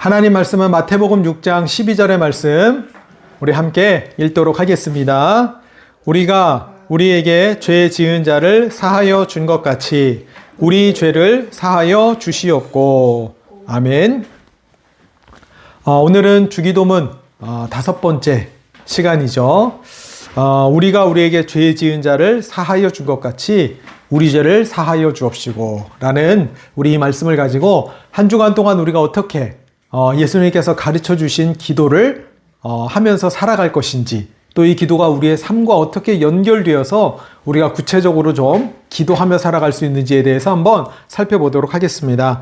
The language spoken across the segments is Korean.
하나님 말씀은 마태복음 6장 12절의 말씀 우리 함께 읽도록 하겠습니다. 우리가 우리에게 죄 지은 자를 사하여 준 것 같이 우리 죄를 사하여 주시옵고. 아멘. 오늘은 주기도문 5번째 시간이죠. 우리가 우리에게 죄 지은 자를 사하여 준 것 같이 우리 죄를 사하여 주옵시고 라는 우리 이 말씀을 가지고 한 주간 동안 우리가 어떻게 예수님께서 가르쳐 주신 기도를 하면서 살아갈 것인지, 또 이 기도가 우리의 삶과 어떻게 연결되어서 우리가 구체적으로 좀 기도하며 살아갈 수 있는지에 대해서 한번 살펴보도록 하겠습니다.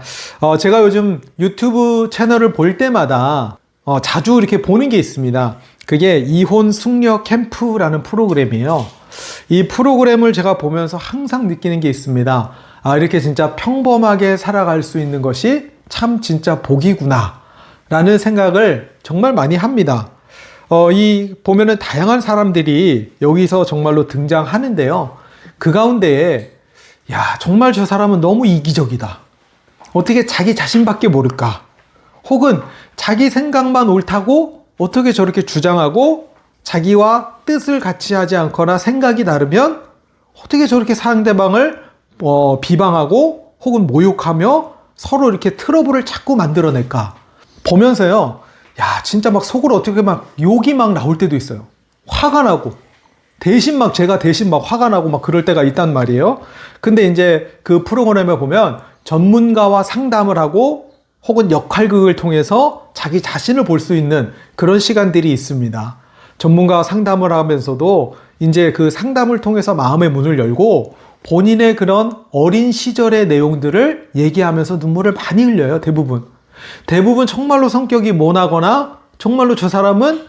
제가 요즘 유튜브 채널을 볼 때마다 자주 이렇게 보는 게 있습니다. 그게 이혼 숙녀 캠프라는 프로그램이에요. 이 프로그램을 제가 보면서 항상 느끼는 게 있습니다. 이렇게 진짜 평범하게 살아갈 수 있는 것이 참 진짜 복이구나 라는 생각을 정말 많이 합니다. 보면은 다양한 사람들이 여기서 정말로 등장하는데요. 그 가운데에 정말 저 사람은 너무 이기적이다. 어떻게 자기 자신밖에 모를까? 혹은 자기 생각만 옳다고 어떻게 저렇게 주장하고 자기와 뜻을 같이 하지 않거나 생각이 다르면 어떻게 저렇게 상대방을 비방하고 혹은 모욕하며 서로 이렇게 트러블을 자꾸 만들어낼까? 보면서요, 진짜 막 속으로 어떻게 막 욕이 막 나올 때도 있어요. 화가 나고. 제가 대신 막 화가 나고 막 그럴 때가 있단 말이에요. 근데 이제 그 프로그램에 보면 전문가와 상담을 하고 혹은 역할극을 통해서 자기 자신을 볼 수 있는 그런 시간들이 있습니다. 전문가와 상담을 하면서도 이제 그 상담을 통해서 마음의 문을 열고 본인의 그런 어린 시절의 내용들을 얘기하면서 눈물을 많이 흘려요. 대부분 정말로 성격이 모나거나 정말로 저 사람은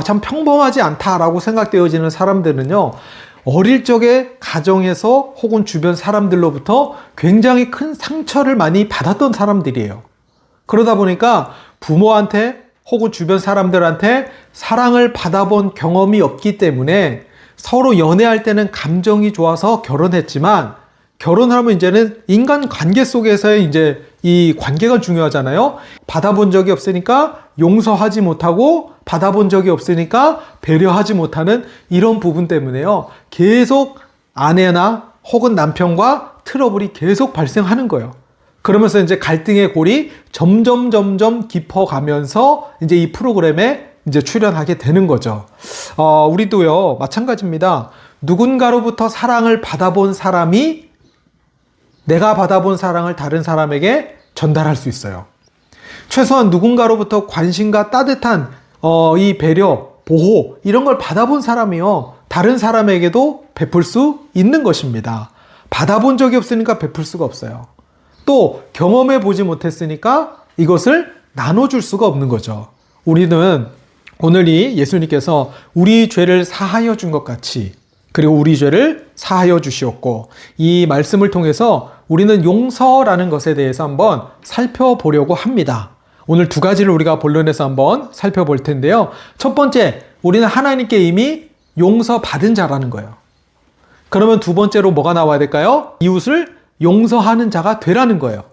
참 평범하지 않다라고 생각되어지는 사람들은요, 어릴 적에 가정에서 혹은 주변 사람들로부터 굉장히 큰 상처를 많이 받았던 사람들이에요. 그러다 보니까 부모한테 혹은 주변 사람들한테 사랑을 받아본 경험이 없기 때문에 서로 연애할 때는 감정이 좋아서 결혼했지만, 결혼하면 이제는 인간 관계 속에서의 이제 이 관계가 중요하잖아요. 받아본 적이 없으니까 용서하지 못하고, 받아본 적이 없으니까 배려하지 못하는 이런 부분 때문에요, 계속 아내나 혹은 남편과 트러블이 계속 발생하는 거예요. 그러면서 이제 갈등의 골이 점점 깊어가면서 이제 이 프로그램에 이제 출연하게 되는 거죠. 우리도요, 마찬가지입니다. 누군가로부터 사랑을 받아본 사람이 내가 받아본 사랑을 다른 사람에게 전달할 수 있어요. 최소한 누군가로부터 관심과 따뜻한 이 배려, 보호 이런 걸 받아본 사람이요, 다른 사람에게도 베풀 수 있는 것입니다. 받아본 적이 없으니까 베풀 수가 없어요. 또 경험해 보지 못했으니까 이것을 나눠줄 수가 없는 거죠. 우리는 오늘 이 예수님께서 우리 죄를 사하여 준 것 같이, 그리고 우리 죄를 사하여 주시옵고, 이 말씀을 통해서 우리는 용서라는 것에 대해서 한번 살펴보려고 합니다. 오늘 두 가지를 우리가 본론에서 한번 살펴볼 텐데요. 첫 번째, 우리는 하나님께 이미 용서받은 자라는 거예요. 그러면 두 번째로 뭐가 나와야 될까요? 이웃을 용서하는 자가 되라는 거예요.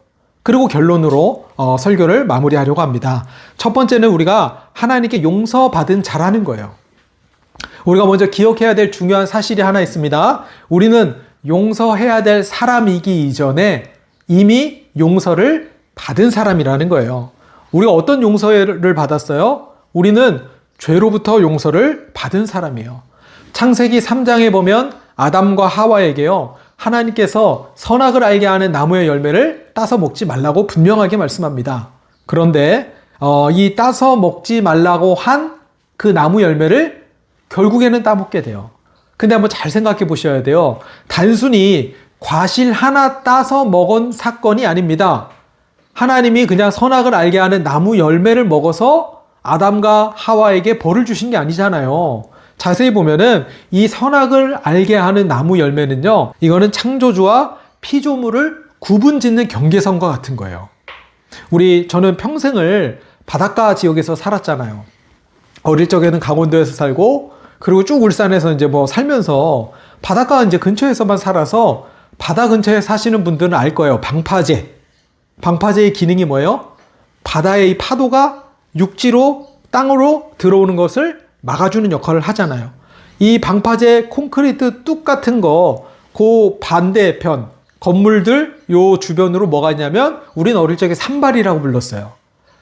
그리고 결론으로 설교를 마무리하려고 합니다. 첫 번째는 우리가 하나님께 용서받은 자라는 거예요. 우리가 먼저 기억해야 될 중요한 사실이 하나 있습니다. 우리는 용서해야 될 사람이기 이전에 이미 용서를 받은 사람이라는 거예요. 우리가 어떤 용서를 받았어요? 우리는 죄로부터 용서를 받은 사람이에요. 창세기 3장에 보면 아담과 하와에게요, 하나님께서 선악을 알게 하는 나무의 열매를 따서 먹지 말라고 분명하게 말씀합니다. 그런데 이 따서 먹지 말라고 한 그 나무 열매를 결국에는 따먹게 돼요. 근데 한번 잘 생각해 보셔야 돼요. 단순히 과실 하나 따서 먹은 사건이 아닙니다. 하나님이 그냥 선악을 알게 하는 나무 열매를 먹어서 아담과 하와에게 벌을 주신 게 아니잖아요. 자세히 보면은 이 선악을 알게 하는 나무 열매는요, 이거는 창조주와 피조물을 구분짓는 경계선과 같은 거예요. 저는 평생을 바닷가 지역에서 살았잖아요. 어릴 적에는 강원도에서 살고, 그리고 쭉 울산에서 이제 살면서 바닷가 이제 근처에서만 살아서 바다 근처에 사시는 분들은 알 거예요. 방파제의 기능이 뭐예요? 바다의 이 파도가 육지로 땅으로 들어오는 것을 막아주는 역할을 하잖아요. 이 방파제 콘크리트 뚝 같은 거, 그 반대편 건물들 요 주변으로 뭐가 있냐면 우린 어릴 적에 산발이라고 불렀어요.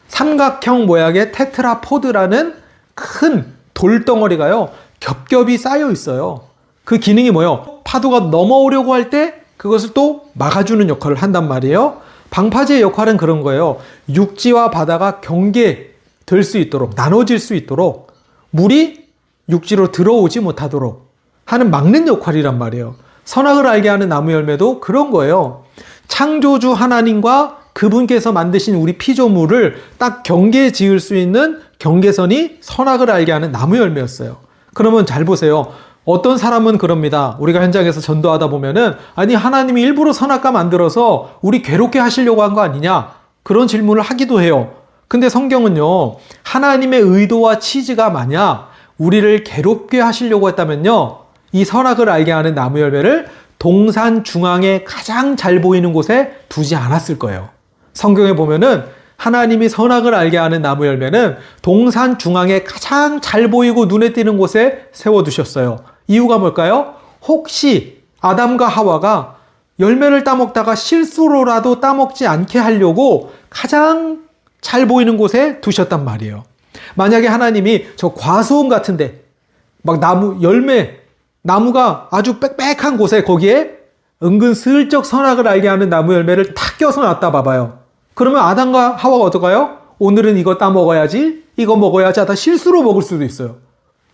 삼각형 모양의 테트라포드라는 큰 돌덩어리가요 겹겹이 쌓여 있어요. 그 기능이 뭐예요? 파도가 넘어오려고 할 때 그것을 또 막아주는 역할을 한단 말이에요. 방파제의 역할은 그런 거예요. 육지와 바다가 경계될 수 있도록, 나눠질 수 있도록 물이 육지로 들어오지 못하도록 하는 막는 역할이란 말이에요. 선악을 알게 하는 나무 열매도 그런 거예요. 창조주 하나님과 그분께서 만드신 우리 피조물을 딱 경계 지을 수 있는 경계선이 선악을 알게 하는 나무 열매였어요. 그러면 잘 보세요. 어떤 사람은 그럽니다. 우리가 현장에서 전도하다 보면은 아니 하나님이 일부러 선악과 만들어서 우리 괴롭게 하시려고 한 거 아니냐? 그런 질문을 하기도 해요. 근데 성경은요. 하나님의 의도와 취지가 만약 우리를 괴롭게 하시려고 했다면요. 이 선악을 알게 하는 나무 열매를 동산 중앙에 가장 잘 보이는 곳에 두지 않았을 거예요. 성경에 보면은 하나님이 선악을 알게 하는 나무 열매는 동산 중앙에 가장 잘 보이고 눈에 띄는 곳에 세워두셨어요. 이유가 뭘까요? 혹시 아담과 하와가 열매를 따먹다가 실수로라도 따먹지 않게 하려고 가장 잘 보이는 곳에 두셨단 말이에요. 만약에 하나님이 저 과수원 같은데 막 나무 열매 나무가 아주 빽빽한 곳에 거기에 은근슬쩍 선악을 알게 하는 나무 열매를 탁 껴서 놨다 봐봐요. 그러면 아담과 하와가 어떨까요? 오늘은 이거 따먹어야지, 이거 먹어야지 하다 실수로 먹을 수도 있어요.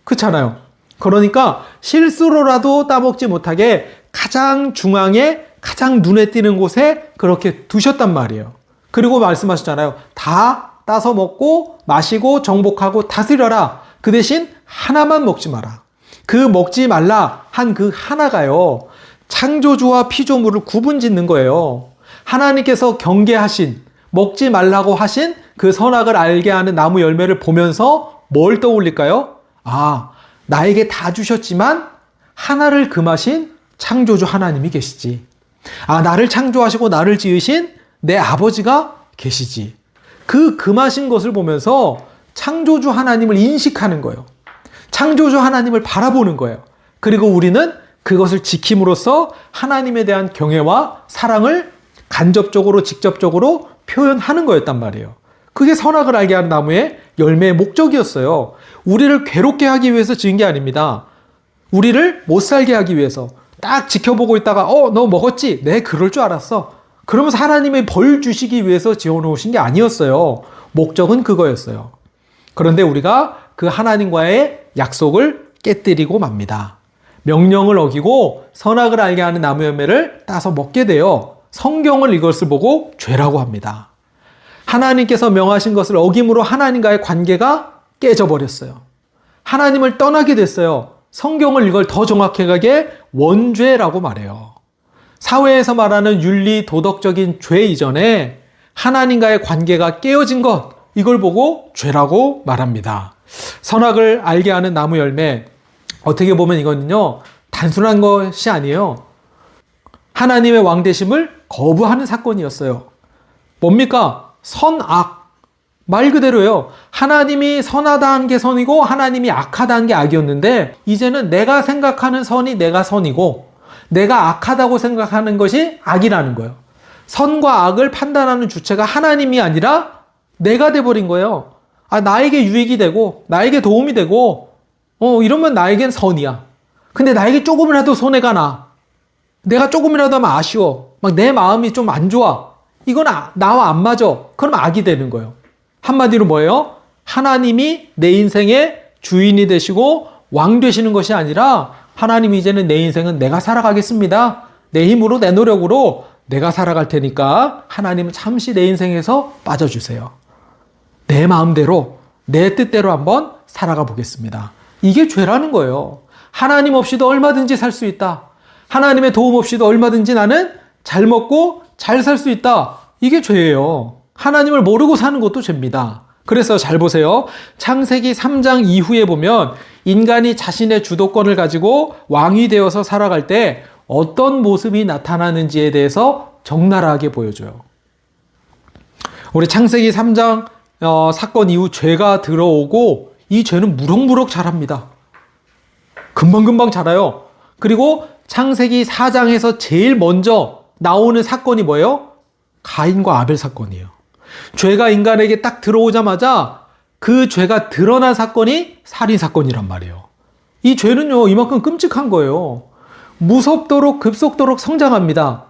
그렇잖아요. 그러니까 실수로라도 따먹지 못하게 가장 중앙에 가장 눈에 띄는 곳에 그렇게 두셨단 말이에요. 그리고 말씀하셨잖아요. 다 따서 먹고 마시고 정복하고 다스려라. 그 대신 하나만 먹지 마라. 그 먹지 말라 한 그 하나가요. 창조주와 피조물을 구분짓는 거예요. 하나님께서 경계하신 먹지 말라고 하신 그 선악을 알게 하는 나무 열매를 보면서 뭘 떠올릴까요? 아, 나에게 다 주셨지만 하나를 금하신 창조주 하나님이 계시지. 아, 나를 창조하시고 나를 지으신 내 아버지가 계시지. 그 금하신 것을 보면서 창조주 하나님을 인식하는 거예요. 창조주 하나님을 바라보는 거예요. 그리고 우리는 그것을 지킴으로써 하나님에 대한 경외와 사랑을 간접적으로 직접적으로 표현하는 거였단 말이에요. 그게 선악을 알게 하는 나무의 열매의 목적이었어요. 우리를 괴롭게 하기 위해서 지은 게 아닙니다. 우리를 못 살게 하기 위해서 딱 지켜보고 있다가 너 먹었지? 네, 그럴 줄 알았어. 그러면서 하나님의 벌 주시기 위해서 지어놓으신 게 아니었어요. 목적은 그거였어요. 그런데 우리가 그 하나님과의 약속을 깨뜨리고 맙니다. 명령을 어기고 선악을 알게 하는 나무 열매를 따서 먹게 되어 성경을 이것을 보고 죄라고 합니다. 하나님께서 명하신 것을 어김으로 하나님과의 관계가 깨져버렸어요. 하나님을 떠나게 됐어요. 성경을 이걸 더 정확하게 원죄라고 말해요. 사회에서 말하는 윤리 도덕적인 죄 이전에 하나님과의 관계가 깨어진 것, 이걸 보고 죄라고 말합니다. 선악을 알게 하는 나무 열매, 어떻게 보면 이거는요 단순한 것이 아니에요. 하나님의 왕되심을 거부하는 사건이었어요. 뭡니까? 선악. 말 그대로예요. 하나님이 선하다는 게 선이고 하나님이 악하다는 게 악이었는데 이제는 내가 생각하는 선이 내가 선이고 내가 악하다고 생각하는 것이 악이라는 거예요. 선과 악을 판단하는 주체가 하나님이 아니라 내가 돼버린 거예요. 아, 나에게 유익이 되고 나에게 도움이 되고 이러면 나에겐 선이야. 근데 나에게 조금이라도 손해가 나. 내가 조금이라도 하면 아쉬워. 막 내 마음이 좀 안 좋아. 이건 나와 안 맞아. 그럼 악이 되는 거예요. 한마디로 뭐예요? 하나님이 내 인생의 주인이 되시고 왕 되시는 것이 아니라 하나님이 이제는 내 인생은 내가 살아가겠습니다. 내 힘으로 내 노력으로 내가 살아갈 테니까 하나님은 잠시 내 인생에서 빠져주세요. 내 마음대로 내 뜻대로 한번 살아가 보겠습니다. 이게 죄라는 거예요. 하나님 없이도 얼마든지 살 수 있다. 하나님의 도움 없이도 얼마든지 나는 잘 먹고 잘 살 수 있다. 이게 죄예요. 하나님을 모르고 사는 것도 죄입니다. 그래서 잘 보세요. 창세기 3장 이후에 보면 인간이 자신의 주도권을 가지고 왕이 되어서 살아갈 때 어떤 모습이 나타나는지에 대해서 적나라하게 보여줘요. 우리 창세기 3장 사건 이후 죄가 들어오고 이 죄는 무럭무럭 자랍니다. 금방금방 자라요. 그리고 창세기 4장에서 제일 먼저 나오는 사건이 뭐예요? 가인과 아벨 사건이에요. 죄가 인간에게 딱 들어오자마자 그 죄가 드러난 사건이 살인 사건이란 말이에요. 이 죄는요, 이만큼 끔찍한 거예요. 무섭도록 급속도록 성장합니다.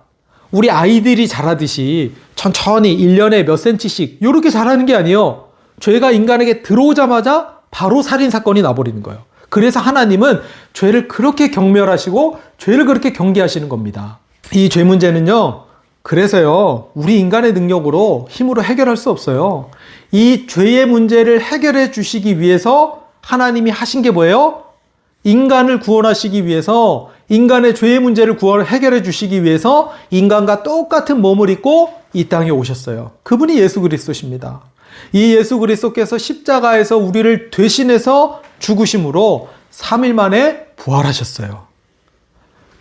우리 아이들이 자라듯이 천천히 1년에 몇 센치씩 이렇게 자라는 게 아니에요. 죄가 인간에게 들어오자마자 바로 살인 사건이 나버리는 거예요. 그래서 하나님은 죄를 그렇게 경멸하시고 죄를 그렇게 경계하시는 겁니다. 이 죄 문제는요, 그래서요, 우리 인간의 능력으로 힘으로 해결할 수 없어요. 이 죄의 문제를 해결해 주시기 위해서 하나님이 하신 게 뭐예요? 인간을 구원하시기 위해서, 인간의 죄의 문제를 해결해 주시기 위해서 인간과 똑같은 몸을 입고 이 땅에 오셨어요. 그분이 예수 그리스도십니다. 이 예수 그리스도께서 십자가에서 우리를 대신해서 죽으심으로 3일 만에 부활하셨어요.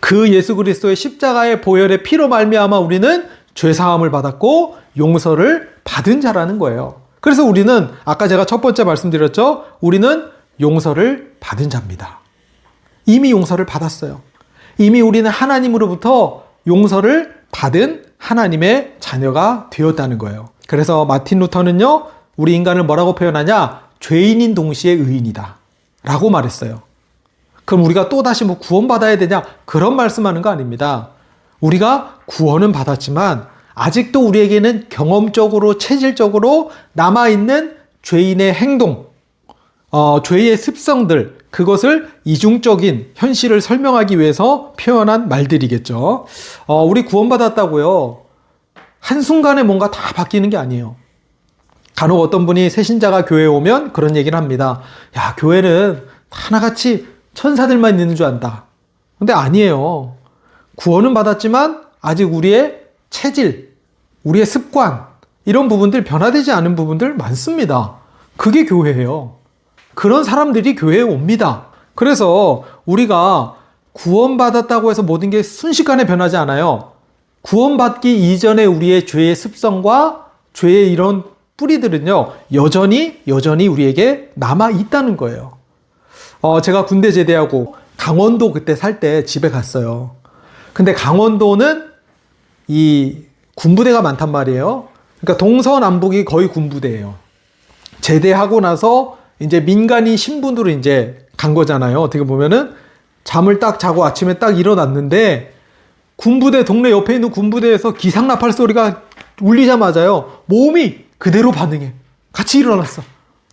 그 예수 그리스도의 십자가의 보혈의 피로 말미암아 우리는 죄사함을 받았고 용서를 받은 자라는 거예요. 그래서 우리는 아까 제가 첫 번째 말씀드렸죠. 우리는 용서를 받은 자입니다. 이미 용서를 받았어요. 이미 우리는 하나님으로부터 용서를 받은 하나님의 자녀가 되었다는 거예요. 그래서 마틴 루터는요, 우리 인간을 뭐라고 표현하냐? 죄인인 동시에 의인이다 라고 말했어요. 그럼 우리가 또다시 뭐 구원받아야 되냐? 그런 말씀하는 거 아닙니다. 우리가 구원은 받았지만 아직도 우리에게는 경험적으로, 체질적으로 남아있는 죄인의 행동, 죄의 습성들, 그것을 이중적인 현실을 설명하기 위해서 표현한 말들이겠죠. 우리 구원받았다고요, 한순간에 뭔가 다 바뀌는 게 아니에요. 간혹 어떤 분이 새신자가 교회에 오면 그런 얘기를 합니다. 야, 교회는 하나같이 천사들만 있는 줄 안다. 근데 아니에요. 구원은 받았지만 아직 우리의 체질, 우리의 습관, 이런 부분들, 변화되지 않은 부분들 많습니다. 그게 교회예요. 그런 사람들이 교회에 옵니다. 그래서 우리가 구원받았다고 해서 모든 게 순식간에 변하지 않아요. 구원받기 이전에 우리의 죄의 습성과 죄의 이런 뿌리들은요, 여전히 우리에게 남아 있다는 거예요. 제가 군대 제대하고 강원도 그때 살 때 집에 갔어요. 근데 강원도는 이 군부대가 많단 말이에요. 그러니까 동서남북이 거의 군부대예요. 제대하고 나서 이제 민간인 신분으로 이제 간 거잖아요. 어떻게 보면은 잠을 딱 자고 아침에 딱 일어났는데 군부대, 동네 옆에 있는 군부대에서 기상나팔 소리가 울리자마자요, 몸이 그대로 반응해. 같이 일어났어.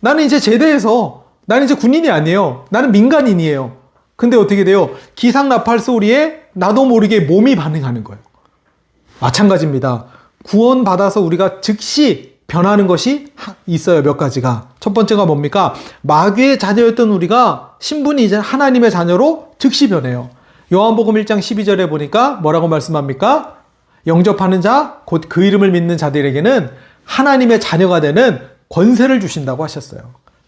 나는 이제 제대해서, 나는 이제 군인이 아니에요. 나는 민간인이에요. 근데 어떻게 돼요? 기상나팔 소리에 나도 모르게 몸이 반응하는 거예요. 마찬가지입니다. 구원받아서 우리가 즉시 변하는 것이 있어요. 몇 가지가. 첫 번째가 뭡니까? 마귀의 자녀였던 우리가 신분이 이제 하나님의 자녀로 즉시 변해요. 요한복음 1장 12절에 보니까 뭐라고 말씀합니까? 영접하는 자, 곧 그 이름을 믿는 자들에게는 하나님의 자녀가 되는 권세를 주신다고 하셨어요.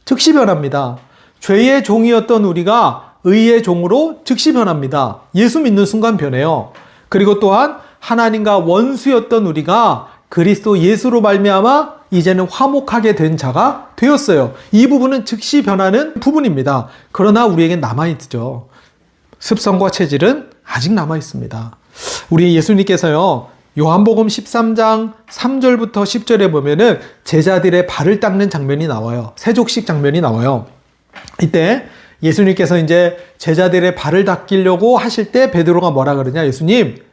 즉시 변합니다. 죄의 종이었던 우리가 의의 종으로 즉시 변합니다. 예수 믿는 순간 변해요. 그리고 또한 하나님과 원수였던 우리가 그리스도 예수로 말미암아 이제는 화목하게 된 자가 되었어요. 이 부분은 즉시 변하는 부분입니다. 그러나 우리에겐 남아있죠. 습성과 체질은 아직 남아있습니다. 우리 예수님께서요, 요한복음 13장 3절부터 10절에 보면은 제자들의 발을 닦는 장면이 나와요. 세족식 장면이 나와요. 이때 예수님께서 이제 제자들의 발을 닦이려고 하실 때 베드로가 뭐라 그러냐? 예수님,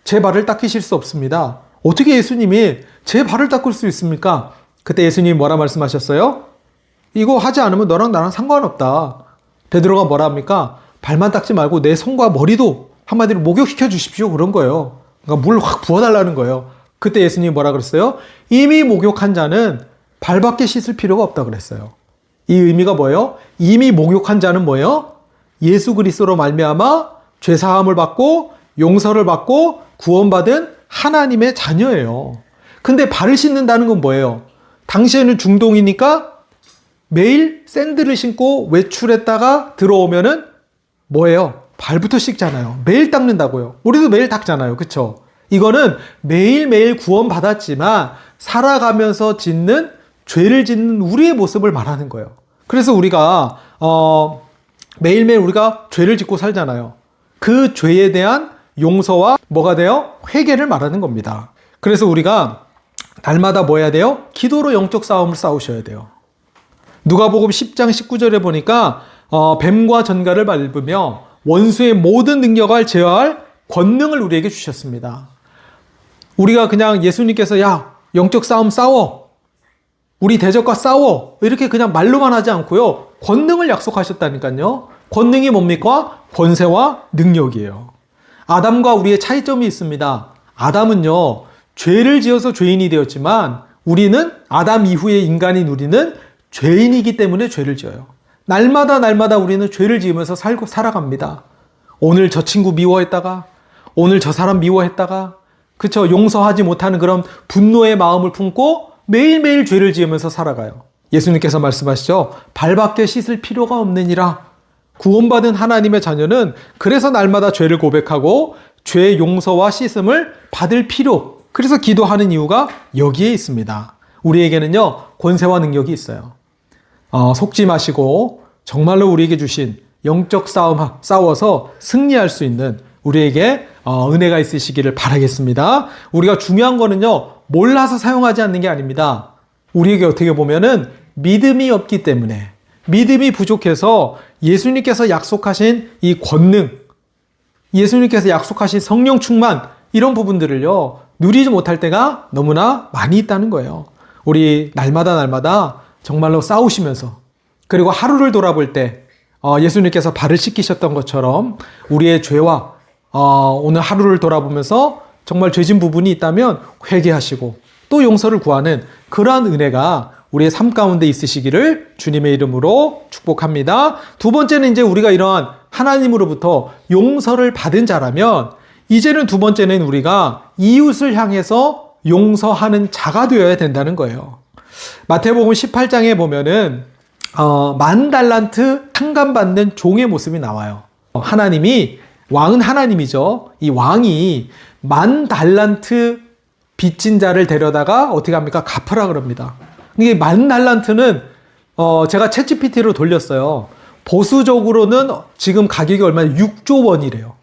제 발을 닦으실 수 없습니다. 어떻게 예수님이 제 발을 닦을 수 있습니까? 그때 예수님이 뭐라 말씀하셨어요? 이거 하지 않으면 너랑 나랑 상관없다. 베드로가 뭐라 합니까? 발만 닦지 말고 내 손과 머리도 한마디로 목욕시켜 주십시오. 그런 거예요. 그러니까 물 확 부어달라는 거예요. 그때 예수님이 뭐라 그랬어요? 이미 목욕한 자는 발밖에 씻을 필요가 없다 그랬어요. 이 의미가 뭐예요? 이미 목욕한 자는 뭐예요? 예수 그리스도로 말미암아 죄사함을 받고 용서를 받고 구원받은 하나님의 자녀예요. 근데 발을 씻는다는 건 뭐예요? 당시에는 중동이니까 매일 샌들을 신고 외출했다가 들어오면은 뭐예요? 발부터 씻잖아요. 매일 닦는다고요. 우리도 매일 닦잖아요. 그쵸? 이거는 매일매일 구원받았지만 살아가면서 짓는 죄를 짓는 우리의 모습을 말하는 거예요. 그래서 우리가 매일매일 우리가 죄를 짓고 살잖아요. 그 죄에 대한 용서와 뭐가 돼요? 회개를 말하는 겁니다. 그래서 우리가 날마다 뭐 해야 돼요? 기도로 영적 싸움을 싸우셔야 돼요. 누가복음 10장 19절에 보니까 뱀과 전갈을 밟으며 원수의 모든 능력을 제어할 권능을 우리에게 주셨습니다. 우리가 그냥 예수님께서 야 영적 싸움 싸워, 우리 대적과 싸워, 이렇게 그냥 말로만 하지 않고요, 권능을 약속하셨다니까요. 권능이 뭡니까? 권세와 능력이에요. 아담과 우리의 차이점이 있습니다. 아담은요 죄를 지어서 죄인이 되었지만 우리는 아담 이후의 인간인 우리는 죄인이기 때문에 죄를 지어요. 날마다 우리는 죄를 지으면서 살아갑니다. 오늘 저 친구 미워했다가, 오늘 저 사람 미워했다가, 그쵸? 용서하지 못하는 그런 분노의 마음을 품고 매일매일 죄를 지으면서 살아가요. 예수님께서 말씀하시죠. 발밖에 씻을 필요가 없느니라. 구원받은 하나님의 자녀는 그래서 날마다 죄를 고백하고 죄의 용서와 씻음을 받을 필요, 그래서 기도하는 이유가 여기에 있습니다. 우리에게는요 권세와 능력이 있어요. 속지 마시고 정말로 우리에게 주신 영적 싸워서 승리할 수 있는 우리에게 은혜가 있으시기를 바라겠습니다. 우리가 중요한 거는요 몰라서 사용하지 않는 게 아닙니다. 우리에게 어떻게 보면은 믿음이 없기 때문에, 믿음이 부족해서 예수님께서 약속하신 이 권능, 예수님께서 약속하신 성령 충만, 이런 부분들을요 누리지 못할 때가 너무나 많이 있다는 거예요. 우리 날마다 정말로 싸우시면서, 그리고 하루를 돌아볼 때 예수님께서 발을 씻기셨던 것처럼 우리의 죄와 오늘 하루를 돌아보면서 정말 죄진 부분이 있다면 회개하시고 또 용서를 구하는 그러한 은혜가 우리의 삶 가운데 있으시기를 주님의 이름으로 축복합니다. 두 번째는 이제 우리가 이러한 하나님으로부터 용서를 받은 자라면 이제는 두 번째는 우리가 이웃을 향해서 용서하는 자가 되어야 된다는 거예요. 마태복음 18장에 보면은 10,000달란트 상감받는 종의 모습이 나와요. 하나님이, 왕은 하나님이죠. 이 왕이 10,000달란트 빚진 자를 데려다가 어떻게 합니까? 갚으라 그럽니다. 이게 10,000달란트는 제가 챗GPT로 돌렸어요. 보수적으로는 지금 가격이 얼마냐? 6조 원이래요.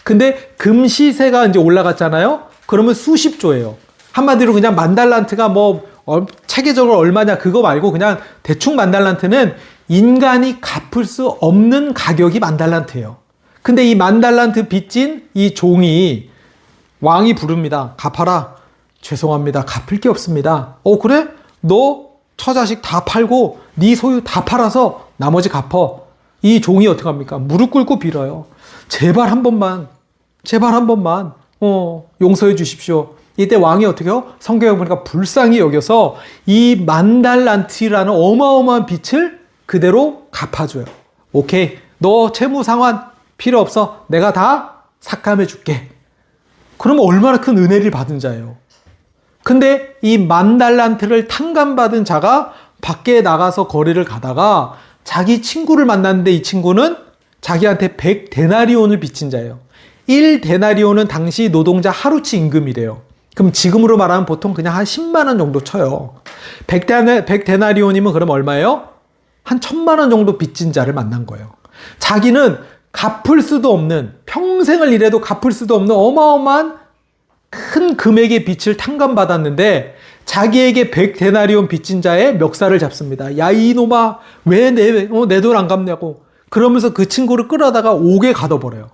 근데 금시세가 이제 올라갔잖아요. 그러면 수십조예요. 한마디로 그냥 10,000달란트가 뭐 체계적으로 얼마냐 그거 말고 그냥 대충 10,000달란트는 인간이 갚을 수 없는 가격이 10,000달란트예요. 근데 이 10,000달란트 빚진 이 종이 왕이 부릅니다. 갚아라. 죄송합니다. 갚을 게 없습니다. 그래? 너 처자식 다 팔고 네 소유 다 팔아서 나머지 갚어. 이 종이 어떻게 합니까? 무릎 꿇고 빌어요. 제발 한 번만 용서해 주십시오. 이때 왕이 어떻게 해요? 성경에 보니까 불쌍히 여겨서 이 10,000달란트라는 어마어마한 빚을 그대로 갚아줘요. 오케이, 너 채무 상환 필요 없어. 내가 다 삭감해 줄게. 그러면 얼마나 큰 은혜를 받은 자예요. 근데 이 10,000달란트를 탕감받은 자가 밖에 나가서 거리를 가다가 자기 친구를 만났는데 이 친구는 자기한테 100데나리온을 빚진 자예요. 1데나리온은 당시 노동자 하루치 임금이래요. 그럼 지금으로 말하면 보통 그냥 한 10만 원 정도 쳐요. 100데나리온이면 그럼 얼마예요? 한 1,000만 원 정도 빚진 자를 만난 거예요. 자기는 갚을 수도 없는, 평생을 일해도 갚을 수도 없는 어마어마한 큰 금액의 빚을 탕감받았는데 자기에게 100데나리온 빚진 자의 멱살을 잡습니다. 야 이놈아, 왜 내 돈 안 갚냐고. 그러면서 그 친구를 끌어다가 옥에 가둬버려요.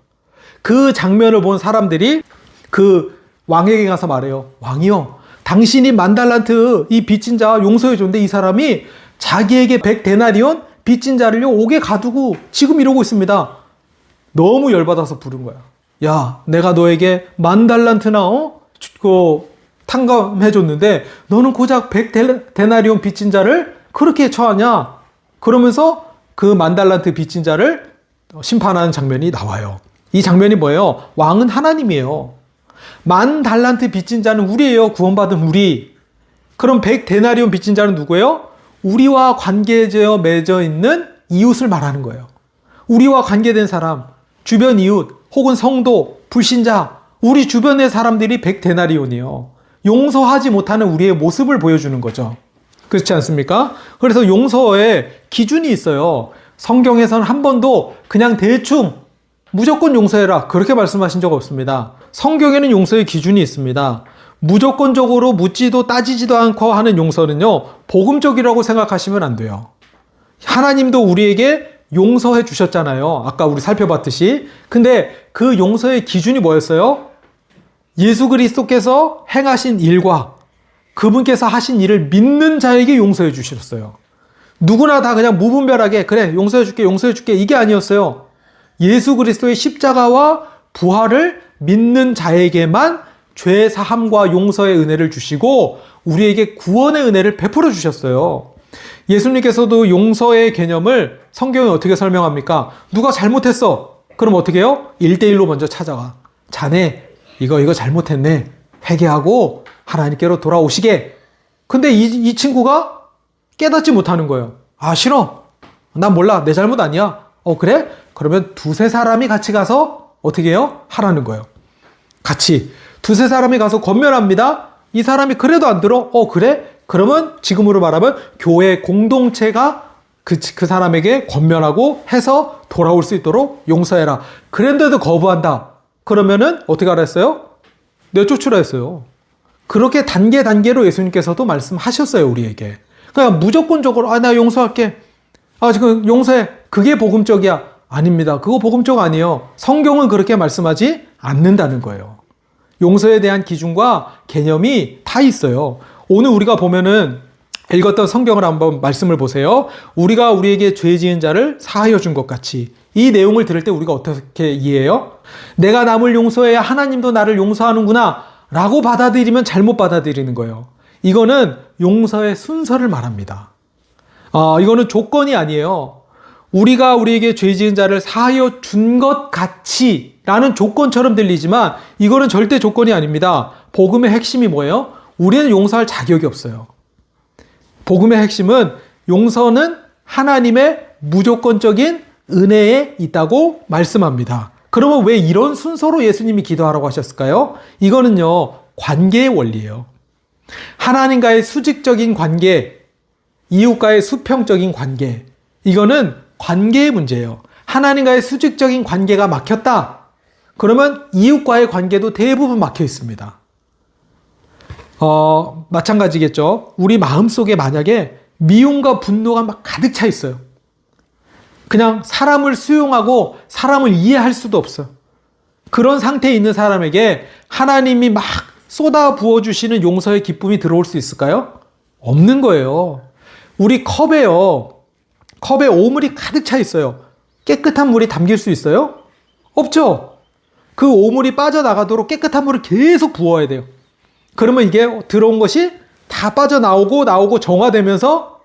그 장면을 본 사람들이 그 왕에게 가서 말해요. 왕이요, 당신이 10,000달란트 이 빚진 자 용서해 줬는데 이 사람이 자기에게 100데나리온 빚진 자를요 옥에 가두고 지금 이러고 있습니다. 너무 열받아서 부른 거야. 야, 내가 너에게 10,000달란트나 탕감해 줬는데 너는 고작 100데나리온 빚진 자를 그렇게 처하냐? 그러면서 그 10,000달란트 빚진 자를 심판하는 장면이 나와요. 이 장면이 뭐예요? 왕은 하나님이에요. 10,000달란트 빚진 자는 우리예요. 구원받은 우리. 그럼 100데나리온 빚진 자는 누구예요? 우리와 관계되어 맺어 있는 이웃을 말하는 거예요. 우리와 관계된 사람, 주변 이웃, 혹은 성도, 불신자, 우리 주변의 사람들이 100데나리온이에요. 용서하지 못하는 우리의 모습을 보여주는 거죠. 그렇지 않습니까? 그래서 용서에 기준이 있어요. 성경에서는 한 번도 그냥 대충 무조건 용서해라 그렇게 말씀하신 적 없습니다. 성경에는 용서의 기준이 있습니다. 무조건적으로 묻지도 따지지도 않고 하는 용서는요, 복음적이라고 생각하시면 안 돼요. 하나님도 우리에게 용서해 주셨잖아요. 아까 우리 살펴봤듯이. 근데 그 용서의 기준이 뭐였어요? 예수 그리스도께서 행하신 일과 그분께서 하신 일을 믿는 자에게 용서해 주셨어요. 누구나 다 그냥 무분별하게 그래 용서해 줄게 이게 아니었어요. 예수 그리스도의 십자가와 부활을 믿는 자에게만 죄 사함과 용서의 은혜를 주시고 우리에게 구원의 은혜를 베풀어 주셨어요. 예수님께서도 용서의 개념을 성경에 어떻게 설명합니까? 누가 잘못했어. 그럼 어떻게 해요? 1대1로 먼저 찾아가. 자네 이거 잘못했네. 회개하고 하나님께로 돌아오시게. 근데 이 친구가 깨닫지 못하는 거예요. 아 싫어. 난 몰라. 내 잘못 아니야. 그래? 그러면 두세 사람이 같이 가서 어떻게 해요? 하라는 거예요. 같이 두세 사람이 가서 권면합니다. 이 사람이 그래도 안 들어? 그래? 그러면 지금으로 말하면 교회 공동체가 그 사람에게 권면하고 해서 돌아올 수 있도록 용서해라. 그런데도 거부한다. 그러면은 어떻게 하라 했어요? 내쫓으라 했어요. 그렇게 단계로 예수님께서도 말씀하셨어요, 우리에게. 그냥 무조건적으로 나 용서할게. 지금 용서해. 그게 복음적이야. 아닙니다. 그거 복음적 아니에요. 성경은 그렇게 말씀하지 않는다는 거예요. 용서에 대한 기준과 개념이 다 있어요. 오늘 우리가 보면은 읽었던 성경을 한번 말씀을 보세요. 우리가 우리에게 죄 지은 자를 사하여 준 것 같이. 이 내용을 들을 때 우리가 어떻게 이해해요? 내가 남을 용서해야 하나님도 나를 용서하는구나 라고 받아들이면 잘못 받아들이는 거예요. 이거는 용서의 순서를 말합니다. 이거는 조건이 아니에요. 우리가 우리에게 죄 지은 자를 사하여 준 것 같이 라는 조건처럼 들리지만 이거는 절대 조건이 아닙니다. 복음의 핵심이 뭐예요? 우리는 용서할 자격이 없어요. 복음의 핵심은 용서는 하나님의 무조건적인 은혜에 있다고 말씀합니다. 그러면 왜 이런 순서로 예수님이 기도하라고 하셨을까요? 이거는요, 관계의 원리예요. 하나님과의 수직적인 관계, 이웃과의 수평적인 관계, 이거는 관계의 문제예요. 하나님과의 수직적인 관계가 막혔다. 그러면 이웃과의 관계도 대부분 막혀 있습니다. 마찬가지겠죠. 우리 마음속에 만약에 미움과 분노가 막 가득 차 있어요. 그냥 사람을 수용하고 사람을 이해할 수도 없어요. 그런 상태에 있는 사람에게 하나님이 막 쏟아 부어주시는 용서의 기쁨이 들어올 수 있을까요? 없는 거예요. 우리 컵에 오물이 가득 차 있어요. 깨끗한 물이 담길 수 있어요? 없죠. 그 오물이 빠져나가도록 깨끗한 물을 계속 부어야 돼요. 그러면 이게 들어온 것이 다 빠져나오고 정화되면서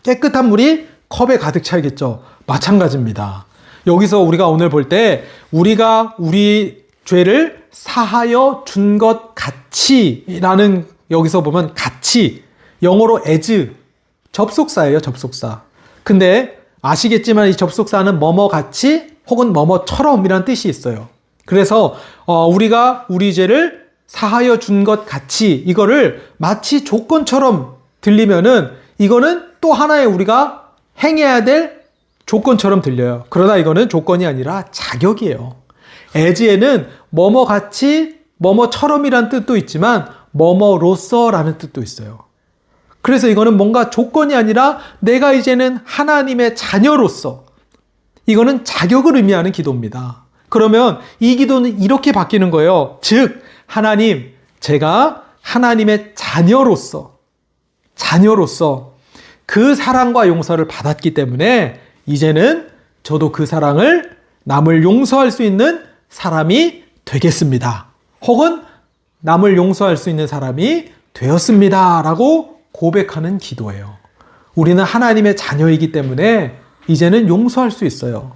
깨끗한 물이 컵에 가득 차겠죠. 마찬가지입니다. 여기서 우리가 오늘 볼 때 우리가 우리 죄를 사하여 준 것 같이라는 여기서 보면 같이 영어로 as 접속사예요. 접속사. 근데 아시겠지만 이 접속사는 뭐뭐 같이 혹은 뭐뭐처럼 이라는 뜻이 있어요. 그래서 우리가 우리 죄를 사하여 준 것 같이 이거를 마치 조건처럼 들리면은 이거는 또 하나의 우리가 행해야 될 조건처럼 들려요. 그러나 이거는 조건이 아니라 자격이에요. as에는 뭐뭐 같이 뭐뭐처럼이라는 뜻도 있지만 뭐뭐로서라는 뜻도 있어요. 그래서 이거는 뭔가 조건이 아니라 내가 이제는 하나님의 자녀로서 이거는 자격을 의미하는 기도입니다. 그러면 이 기도는 이렇게 바뀌는 거예요. 즉 하나님, 제가 하나님의 자녀로서 그 사랑과 용서를 받았기 때문에 이제는 저도 그 사랑을 남을 용서할 수 있는 사람이 되겠습니다. 혹은 남을 용서할 수 있는 사람이 되었습니다. 라고 고백하는 기도예요. 우리는 하나님의 자녀이기 때문에 이제는 용서할 수 있어요.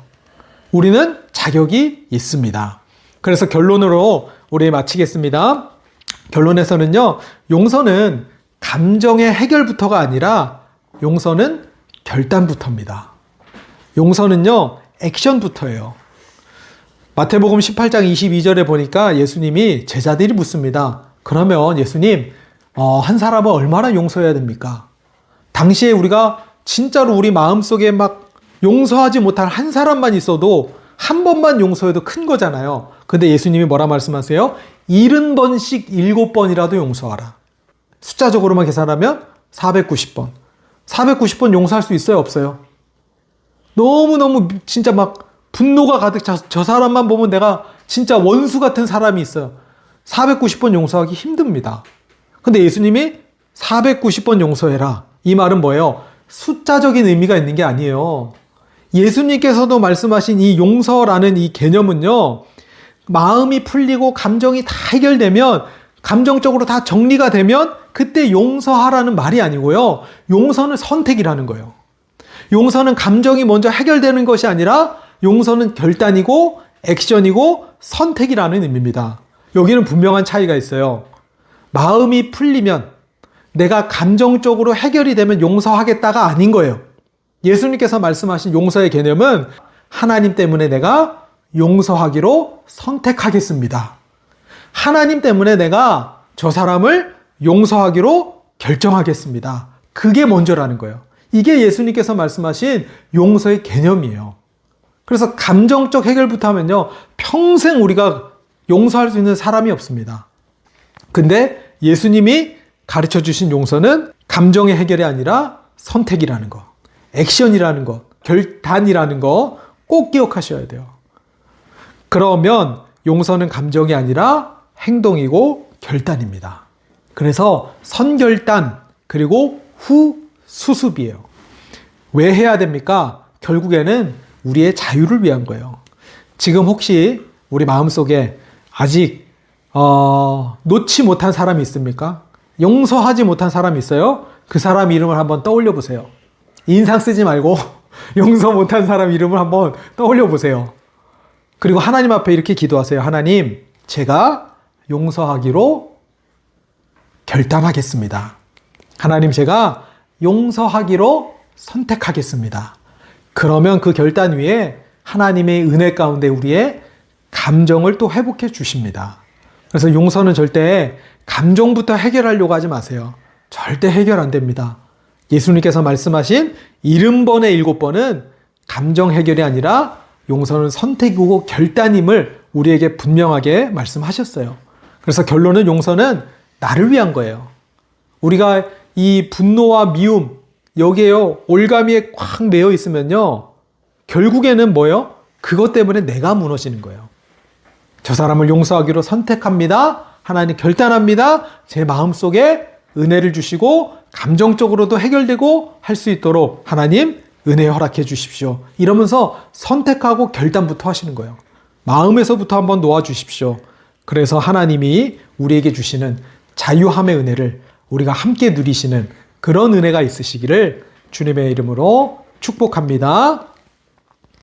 우리는 자격이 있습니다. 그래서 결론으로 우리 마치겠습니다. 결론에서는요, 용서는 감정의 해결부터가 아니라 용서는 결단부터입니다. 용서는요, 액션부터예요. 마태복음 18장 22절에 보니까 예수님이 제자들이 묻습니다. 그러면 예수님, 한 사람은 얼마나 용서해야 됩니까? 당시에 우리가 진짜로 우리 마음속에 막 용서하지 못한 한 사람만 있어도 한 번만 용서해도 큰 거잖아요. 근데 예수님이 뭐라 말씀하세요? 70번씩 7번이라도 용서하라. 숫자적으로만 계산하면 490번. 490번 용서할 수 있어요? 없어요? 너무너무 진짜 막 분노가 가득 차. 저 사람만 보면 내가 진짜 원수 같은 사람이 있어요. 490번 용서하기 힘듭니다. 근데 예수님이 490번 용서해라. 이 말은 뭐예요? 숫자적인 의미가 있는 게 아니에요. 예수님께서도 말씀하신 이 용서라는 이 개념은요, 마음이 풀리고 감정이 다 해결되면, 감정적으로 다 정리가 되면 그때 용서하라는 말이 아니고요. 용서는 선택이라는 거예요. 용서는 감정이 먼저 해결되는 것이 아니라 용서는 결단이고 액션이고 선택이라는 의미입니다. 여기는 분명한 차이가 있어요. 마음이 풀리면, 내가 감정적으로 해결이 되면 용서하겠다가 아닌 거예요. 예수님께서 말씀하신 용서의 개념은 하나님 때문에 내가 용서하기로 선택하겠습니다. 하나님 때문에 내가 저 사람을 용서하기로 결정하겠습니다. 그게 먼저라는 거예요. 이게 예수님께서 말씀하신 용서의 개념이에요. 그래서 감정적 해결부터 하면요, 평생 우리가 용서할 수 있는 사람이 없습니다. 근데 예수님이 가르쳐 주신 용서는 감정의 해결이 아니라 선택이라는 거, 액션이라는 거, 결단이라는 거 꼭 기억하셔야 돼요. 그러면 용서는 감정이 아니라 행동이고 결단입니다. 그래서 선결단 그리고 후수습이에요. 왜 해야 됩니까? 결국에는 우리의 자유를 위한 거예요. 지금 혹시 우리 마음속에 아직 놓지 못한 사람이 있습니까? 용서하지 못한 사람이 있어요? 그 사람 이름을 한번 떠올려 보세요. 인상 쓰지 말고 용서 못한 사람 이름을 한번 떠올려 보세요. 그리고 하나님 앞에 이렇게 기도하세요. 하나님, 제가 용서하기로 결단하겠습니다. 하나님, 제가 용서하기로 선택하겠습니다. 그러면 그 결단 위에 하나님의 은혜 가운데 우리의 감정을 또 회복해 주십니다. 그래서 용서는 절대 감정부터 해결하려고 하지 마세요. 절대 해결 안 됩니다. 예수님께서 말씀하신 70번에 7번은 감정 해결이 아니라 용서는 선택이고 결단임을 우리에게 분명하게 말씀하셨어요. 그래서 결론은 용서는 나를 위한 거예요. 우리가 이 분노와 미움, 여기에요, 올가미에 꽉 매여 있으면요, 결국에는 뭐예요? 그것 때문에 내가 무너지는 거예요. 저 사람을 용서하기로 선택합니다. 하나님 결단합니다. 제 마음속에 은혜를 주시고 감정적으로도 해결되고 할 수 있도록 하나님 은혜 허락해 주십시오. 이러면서 선택하고 결단부터 하시는 거예요. 마음에서부터 한번 놓아주십시오. 그래서 하나님이 우리에게 주시는 자유함의 은혜를 우리가 함께 누리시는 그런 은혜가 있으시기를 주님의 이름으로 축복합니다.